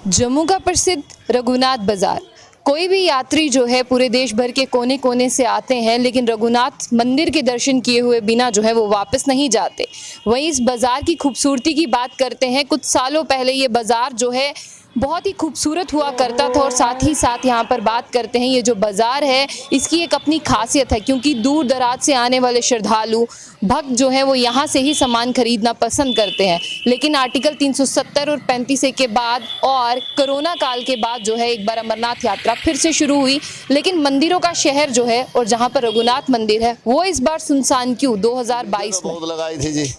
जम्मू का प्रसिद्ध रघुनाथ बाज़ार। कोई भी यात्री जो है पूरे देश भर के कोने कोने से आते हैं, लेकिन रघुनाथ मंदिर के दर्शन किए हुए बिना जो है वो वापस नहीं जाते। वहीं इस बाज़ार की खूबसूरती की बात करते हैं। कुछ सालों पहले ये बाज़ार जो है बहुत ही खूबसूरत हुआ करता था, और साथ ही साथ यहाँ पर बात करते हैं ये जो बाज़ार है इसकी एक अपनी खासियत है, क्योंकि दूर दराज से आने वाले श्रद्धालु भक्त जो है वो यहाँ से ही सामान खरीदना पसंद करते हैं। लेकिन आर्टिकल 370 और 35 के बाद और कोरोना काल के बाद जो है एक बार अमरनाथ यात्रा फिर से शुरू हुई, लेकिन मंदिरों का शहर जो है और जहाँ पर रघुनाथ मंदिर है वो इस बार सुनसान क्यों 2022 में बहुत लगाई थी जी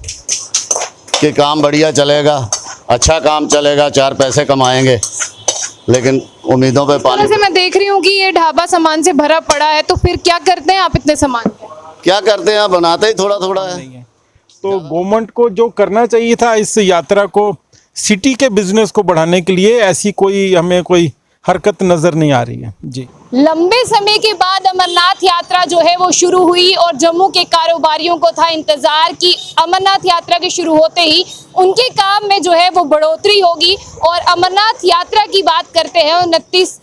कि काम बढ़िया चलेगा, अच्छा काम चलेगा, 4 पैसे कमाएंगे, लेकिन उम्मीदों पे पानी। से मैं देख रही हूँ कि ये ढाबा सामान से भरा पड़ा है, तो फिर क्या करते हैं आप इतने सामान? क्या करते हैं, बनाते ही थोड़ा थोड़ा है। तो गवर्नमेंट को जो करना चाहिए था इस यात्रा को, सिटी के बिजनेस को बढ़ाने के लिए, ऐसी हमें कोई हरकत नजर नहीं आ रही है जी। लंबे समय के बाद अमरनाथ यात्रा जो है वो शुरू हुई, और जम्मू के कारोबारियों को था इंतजार कि अमरनाथ यात्रा के शुरू होते ही उनके काम में जो है वो बढ़ोतरी होगी। और अमरनाथ यात्रा की बात करते हैं, 29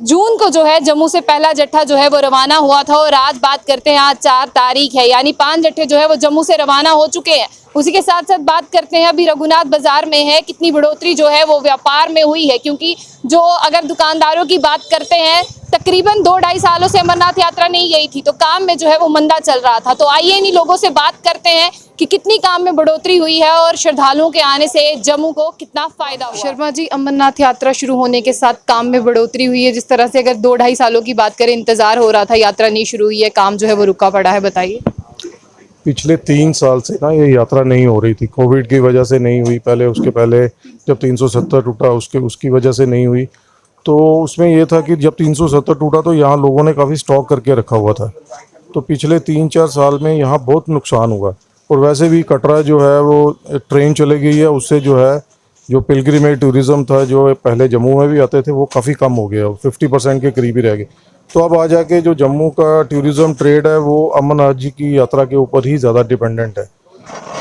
जून को जो है जम्मू से पहला जत्था जो है वो रवाना हुआ था, और आज बात करते हैं आज 4 तारीख है, यानी 5 जत्थे जो है वो जम्मू से रवाना हो चुके हैं। उसी के साथ साथ बात करते हैं अभी रघुनाथ बाजार में है कितनी बढ़ोतरी जो है वो व्यापार में हुई है, क्योंकि जो अगर दुकानदारों की बात करते हैं तकरीबन 2-2.5 सालों से अमरनाथ यात्रा नहीं गई थी, तो काम में जो है वो मंदा चल रहा था। तो आइए इन्हीं लोगों से बात करते हैं कि कितनी काम में बढ़ोतरी हुई है और श्रद्धालुओं के आने से जम्मू को कितना फायदा हुआ। शर्मा जी, अमरनाथ यात्रा शुरू होने के साथ काम में बढ़ोतरी हुई है, जिस तरह से अगर 2-2.5 सालों की बात करें इंतजार हो रहा था, यात्रा नहीं शुरू हुई है, काम जो है वो रुका पड़ा है, बताइए। पिछले 3 साल से ना ये यात्रा नहीं हो रही थी, कोविड की वजह से नहीं हुई। उसके पहले जब 370 टूटा उसकी वजह से नहीं हुई। तो उसमें ये था कि जब 370 टूटा तो यहाँ लोगों ने काफ़ी स्टॉक करके रखा हुआ था, तो पिछले 3-4 साल में यहाँ बहुत नुकसान हुआ। और वैसे भी कटरा जो है वो ट्रेन चली गई है, उससे जो है जो पिलग्रिमेज टूरिज़्म था जो पहले जम्मू में भी आते थे वो काफ़ी कम हो गया, 50% के करीब ही रह गए। तो अब आ जाके जो जम्मू का टूरिज़्म ट्रेड है वो अमरनाथ जी की यात्रा के ऊपर ही ज़्यादा डिपेंडेंट है।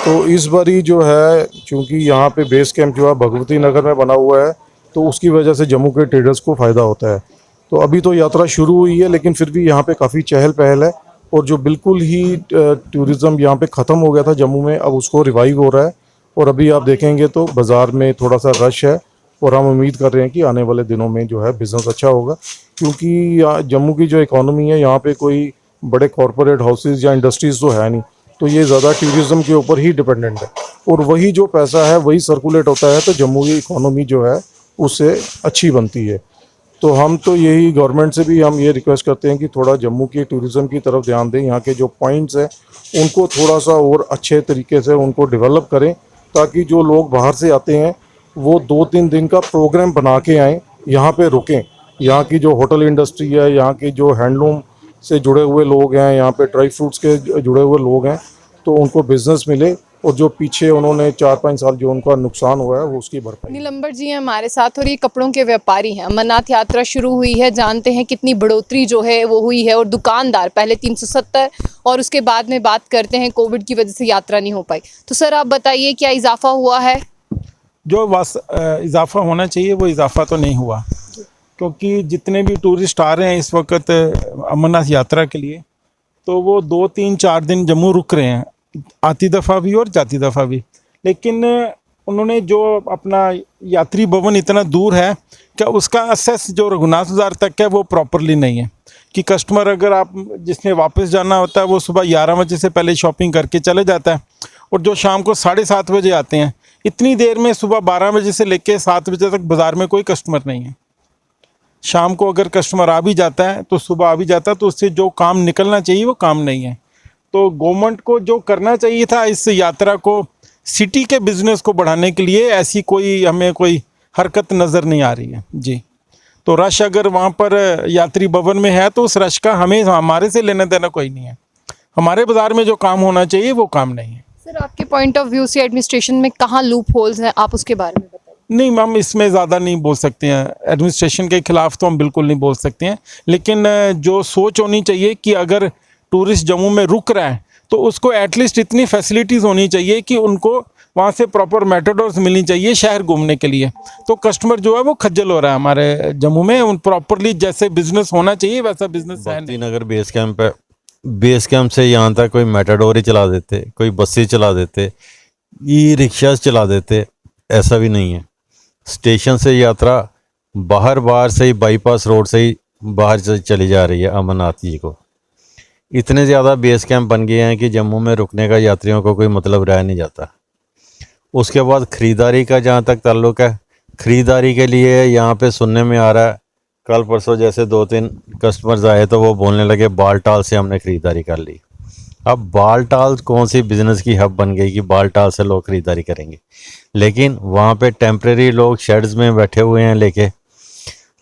तो इस बारी जो है चूँकि यहाँ पे बेस कैंप जो है भगवती नगर में बना हुआ है, तो उसकी वजह से जम्मू के ट्रेडर्स को फ़ायदा होता है। तो अभी तो यात्रा शुरू हुई है, लेकिन फिर भी यहाँ पे काफ़ी चहल पहल है, और जो बिल्कुल ही टूरिज़्म यहाँ पे ख़त्म हो गया था जम्मू में, अब उसको रिवाइव हो रहा है। और अभी आप देखेंगे तो बाज़ार में थोड़ा सा रश है, और हम उम्मीद कर रहे हैं कि आने वाले दिनों में जो है बिज़नेस अच्छा होगा, क्योंकि जम्मू की जो इकॉनमी है यहाँ पे कोई बड़े कॉरपोरेट हाउसेज या इंडस्ट्रीज़ तो है नहीं, तो ये ज़्यादा टूरिज़्म के ऊपर ही डिपेंडेंट है, और वही जो पैसा है वही सर्कुलेट होता है, तो जम्मू की इकॉनमी जो है उससे अच्छी बनती है। तो हम तो यही गवर्नमेंट से भी हम ये रिक्वेस्ट करते हैं कि थोड़ा जम्मू की टूरिज़्म की तरफ ध्यान दें, यहाँ के जो पॉइंट्स हैं उनको थोड़ा सा और अच्छे तरीके से उनको डेवलप करें, ताकि जो लोग बाहर से आते हैं वो 2-3 दिन का प्रोग्राम बना के आएँ, यहाँ पे रुकें। यहाँ की जो होटल इंडस्ट्री है, यहाँ की जो हैंडलूम से जुड़े हुए लोग हैं, यहाँ पे ड्राई फ्रूट्स के जुड़े हुए लोग हैं, तो उनको बिजनेस मिले, और जो पीछे उन्होंने 4-5 साल जो उनका नुकसान हुआ है वो उसकी भरपाई। नीलंबर जी हैं हमारे साथ, और ये कपड़ों के व्यापारी हैं। अमरनाथ यात्रा शुरू हुई है, जानते हैं कितनी बढ़ोतरी जो है वो हुई है, और दुकानदार पहले 370 और उसके बाद में बात करते हैं कोविड की वजह से यात्रा नहीं हो पाई। तो सर आप बताइए क्या इजाफा हुआ है? जो इजाफा होना चाहिए वो इजाफा तो नहीं हुआ, क्योंकि जितने भी टूरिस्ट आ रहे हैं इस वक्त अमरनाथ यात्रा के लिए, तो वो 2-3-4 दिन जम्मू रुक रहे हैं, आती दफ़ा भी और जाती दफ़ा भी। लेकिन उन्होंने जो अपना यात्री भवन इतना दूर है कि उसका असेस जो रघुनाथ बाज़ार तक है वो प्रॉपरली नहीं है, कि कस्टमर अगर आप जिसने वापस जाना होता है वो सुबह 11 बजे से पहले शॉपिंग करके चले जाता है, और जो शाम को 7:30 बजे आते हैं, इतनी देर में सुबह 12 बजे से लेकर 7 बजे तक बाज़ार में कोई कस्टमर नहीं है। शाम को अगर कस्टमर आ भी जाता है तो सुबह आ भी जाता है, तो उससे जो काम निकलना चाहिए वो काम नहीं है। तो गवर्नमेंट को जो करना चाहिए था इस यात्रा को, सिटी के बिजनेस को बढ़ाने के लिए, ऐसी हमें कोई हरकत नज़र नहीं आ रही है जी। तो रश अगर वहाँ पर यात्री भवन में है तो उस रश का हमारे से लेना देना कोई नहीं है। हमारे बाज़ार में जो काम होना चाहिए वो काम नहीं है। सर आपके पॉइंट ऑफ व्यू से एडमिनिस्ट्रेशन में कहाँ लूप होल्स हैं, आप उसके बारे में बताइए। नहीं मैम, इसमें ज़्यादा नहीं बोल सकते हैं, एडमिनिस्ट्रेशन के ख़िलाफ़ तो हम बिल्कुल नहीं बोल सकते हैं, लेकिन जो सोच होनी चाहिए कि अगर टूरिस्ट जम्मू में रुक रहा है तो उसको एटलीस्ट इतनी फैसिलिटीज़ होनी चाहिए कि उनको वहाँ से प्रॉपर मेटाडोर्स मिलनी चाहिए शहर घूमने के लिए। तो कस्टमर जो है वो खज्जल हो रहा है हमारे जम्मू में। उन प्रॉपरली जैसे बिजनेस होना चाहिए वैसा बिजनेस है नहीं। नगर बेस कैंप है, बेस कैंप से यहाँ तक कोई मेटाडोर ही चला देते, कोई बसें चला देते, ई रिक्शा चला देते, ऐसा भी नहीं है। स्टेशन से यात्रा बाहर से ही बाईपास रोड से ही बाहर से चली जा रही है अमरनाथ जी को। इतने ज़्यादा बेस कैंप बन गए हैं कि जम्मू में रुकने का यात्रियों को कोई मतलब रह नहीं जाता। उसके बाद ख़रीदारी का जहाँ तक ताल्लुक़ है, ख़रीदारी के लिए यहाँ पे सुनने में आ रहा है, कल परसों जैसे 2-3 कस्टमर्स आए तो वो बोलने लगे बालटाल से हमने ख़रीदारी कर ली। अब बालटाल कौन सी बिज़नेस की हब बन गई कि बालटाल से लोग ख़रीदारी करेंगे। लेकिन वहाँ पे टेम्परेरी लोग शेड्स में बैठे हुए हैं,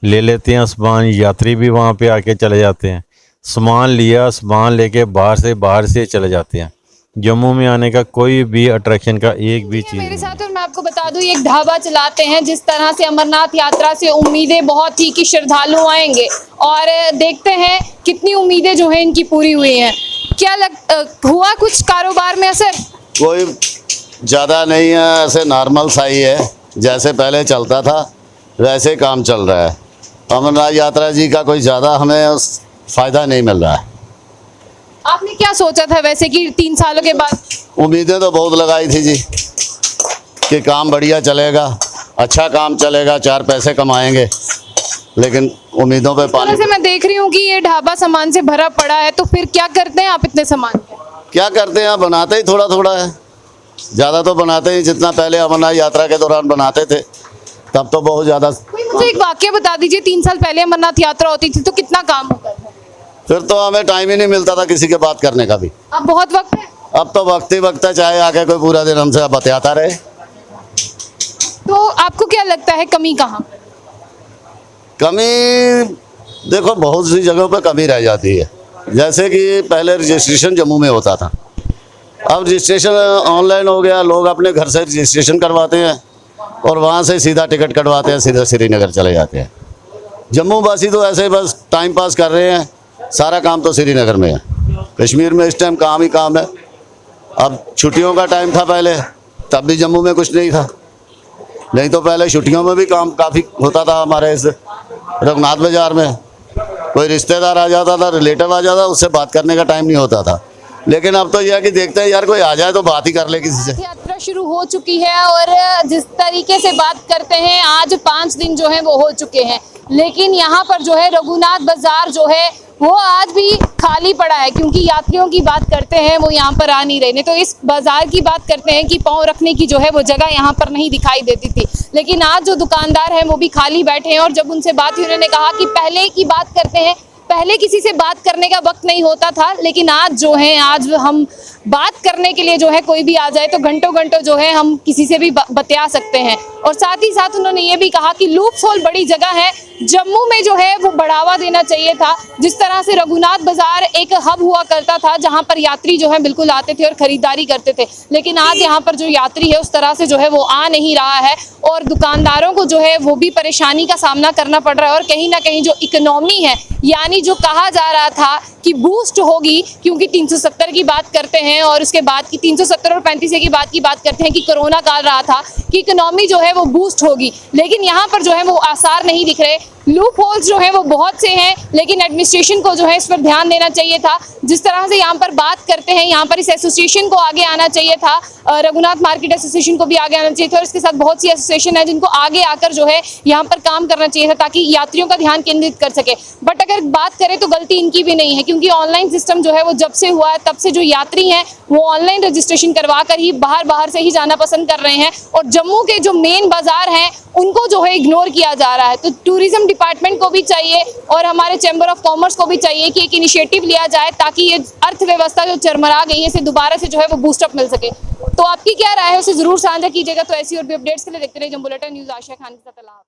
ले लेते हैं सामान। यात्री भी वहाँ पे आके चले जाते हैं, सामान लिया, सामान लेके बाहर से चले जाते हैं। जम्मू में आने का कोई भी अट्रैक्शन का एक भी चीज़ मेरे नहीं साथ, और मैं आपको बता दूं, ये एक ढाबा चलाते हैं। जिस तरह से अमरनाथ यात्रा से उम्मीदें बहुत थी कि श्रद्धालु आएंगे, और देखते हैं कितनी उम्मीदें जो है इनकी पूरी हुई हैं। क्या हुआ कुछ कारोबार में असर? कोई ज़्यादा नहीं है, ऐसे नॉर्मल सा ही है, जैसे पहले चलता था वैसे काम चल रहा है। अमरनाथ यात्रा जी का कोई ज़्यादा हमें फ़ायदा नहीं मिल रहा है। आपने क्या सोचा था वैसे कि 3 सालों के बाद? उम्मीदें तो बहुत लगाई थी जी कि काम बढ़िया चलेगा, अच्छा काम चलेगा, 4 पैसे कमाएंगे, लेकिन उम्मीदों पे पानी। से मैं देख रही हूँ कि ये ढाबा सामान से भरा पड़ा है, तो फिर क्या करते हैं आप इतने सामान? क्या करते हैं, बनाते ही थोड़ा थोड़ा है, ज़्यादा तो बनाते ही जितना पहले अमरनाथ यात्रा के दौरान बनाते थे तब तो बहुत ज़्यादा। मुझे एक वाकया बता दीजिए, 3 साल पहले अमरनाथ यात्रा होती थी तो कितना काम होता था? फिर तो हमें टाइम ही नहीं मिलता था किसी के बात करने का भी। अब बहुत वक्त है। अब तो वक्त ही वक्त है, चाहे आके कोई पूरा दिन हमसे बतियाता रहे। तो आपको क्या लगता है कमी कहाँ? कमी देखो बहुत सी जगहों पे कमी रह जाती है। जैसे कि पहले रजिस्ट्रेशन जम्मू में होता था, अब रजिस्ट्रेशन ऑनलाइन हो गया, लोग अपने घर से रजिस्ट्रेशन करवाते हैं और वहाँ से सीधा टिकट कटवाते हैं, सीधा श्रीनगर चले जाते हैं। जम्मू वासी तो ऐसे ही बस टाइम पास कर रहे हैं, सारा काम तो श्रीनगर में है। कश्मीर में इस टाइम काम ही काम है। अब छुट्टियों का टाइम था पहले, तब भी जम्मू में कुछ नहीं था, नहीं तो पहले छुट्टियों में भी काम काफ़ी होता था। हमारे इस रघुनाथ बाज़ार में कोई रिश्तेदार आ जाता था, रिलेटिव आ जाता, उससे बात करने का टाइम नहीं होता था। लेकिन अब तो यह है कि देखते हैं यार कोई आ जाए तो बात ही कर ले किसी से। यात्रा शुरू हो चुकी है और जिस तरीके से बात करते हैं, आज 5 दिन जो है वो हो चुके हैं, लेकिन यहाँ पर जो है रघुनाथ बाजार जो है वो आज भी खाली पड़ा है, क्योंकि यात्रियों की बात करते हैं वो यहाँ पर आ नहीं रहे। नहीं तो इस बाजार की बात करते हैं कि पाँव रखने की जो है वो जगह यहाँ पर नहीं दिखाई देती थी, लेकिन आज जो दुकानदार हैं वो भी खाली बैठे हैं। और जब उनसे बात हुई, उन्होंने कहा कि पहले की बात करते हैं, पहले किसी से बात करने का वक्त नहीं होता था, लेकिन आज जो है, आज हम बात करने के लिए जो है कोई भी आ जाए तो घंटों घंटों जो है हम किसी से भी बतिया सकते हैं। और साथ ही साथ उन्होंने ये भी कहा कि लूप्स होल बड़ी जगह है, जम्मू में जो है वो बढ़ावा देना चाहिए था। जिस तरह से रघुनाथ बाजार एक हब हुआ करता था जहाँ पर यात्री जो है बिल्कुल आते थे और खरीदारी करते थे, लेकिन आज यहाँ पर जो यात्री है उस तरह से जो है वो आ नहीं रहा है और दुकानदारों को जो है वो भी परेशानी का सामना करना पड़ रहा है। और कहीं ना कहीं जो इकोनॉमी है, यानी जो कहा जा रहा था कि बूस्ट होगी, क्योंकि 370 की बात करते हैं और उसके बाद की 370 और 35 की बात करते हैं कि कोरोना काल रहा था कि इकोनॉमी जो है वो बूस्ट होगी, लेकिन यहाँ पर जो है वो आसार नहीं दिख रहे। लूप होल्स जो है वो बहुत से हैं, लेकिन एडमिनिस्ट्रेशन को जो है इस पर ध्यान देना चाहिए था। जिस तरह से यहाँ पर बात करते हैं, यहाँ पर इस एसोसिएशन को आगे आना चाहिए था, रघुनाथ मार्केट एसोसिएशन को भी आगे आना चाहिए था, और इसके साथ बहुत सी एसोसिएशन है जिनको आगे आकर जो है यहाँ पर काम करना चाहिए था ताकि यात्रियों का ध्यान केंद्रित कर सके। बट अगर बात करें तो गलती इनकी भी नहीं है, क्योंकि ऑनलाइन सिस्टम जो है वो जब से हुआ है तब से जो यात्री हैं वो ऑनलाइन रजिस्ट्रेशन करवा कर ही बाहर से ही जाना पसंद कर रहे हैं, और जम्मू के जो मेन बाजार हैं उनको जो है इग्नोर किया जा रहा है। तो टूरिज्म डिपार्टमेंट को भी चाहिए और हमारे चैम्बर ऑफ कॉमर्स को भी चाहिए कि एक इनिशिएटिव लिया जाए ताकि ये अर्थव्यवस्था जो चरमरा गई है इसे दोबारा से जो है वो बूस्टअप मिल सके। तो आपकी क्या राय है उसे जरूर साझा कीजिएगा। तो ऐसी और भी अपडेट्स के लिए देखते रहिए जम्बुलेटर न्यूज़। आशा खान के साथ।